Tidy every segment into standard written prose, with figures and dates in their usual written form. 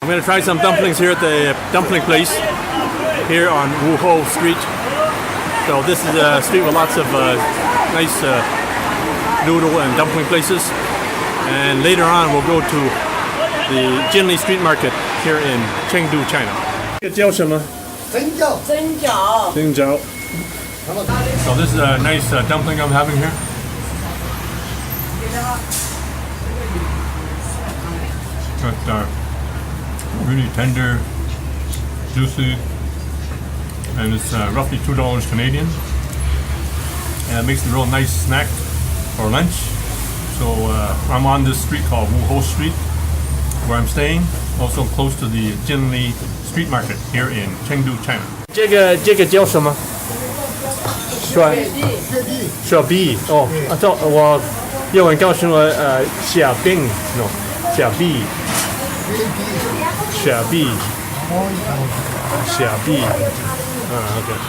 I'm going to try some dumplings here at the dumpling place here on Wouhou Street. So this is a street with lots of nice noodle and dumpling places. And later on we'll go to the Jinli Street Market here in Chengdu, China. 这叫什么？蒸饺。蒸饺。蒸饺。So this is a nice dumpling I'm having here. Got really tender, juicy, and it's roughly $2 Canadian. And it makes a real nice snack or lunch. So I'm on this street called Wouhou Street, where I'm staying, also close to the Jinli Street Market here in Chengdu, China. 这个叫什么？小币哦，这我英文告诉我小饼 no 小币。Okay.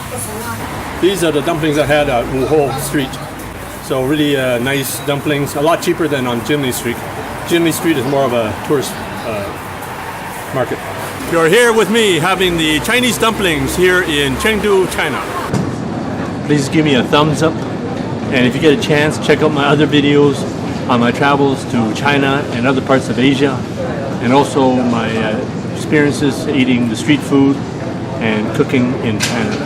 These are the dumplings I had at Wouhou Street. So really nice dumplings, a lot cheaper than on Jinli Street. Jinli Street is more of a tourist market. You're here with me having the Chinese dumplings here in Chengdu, China. Please give me a thumbs up. And if you get a chance, check out my other videos on my travels to China and other parts of Asia. And also my experiences eating the street food and cooking in China.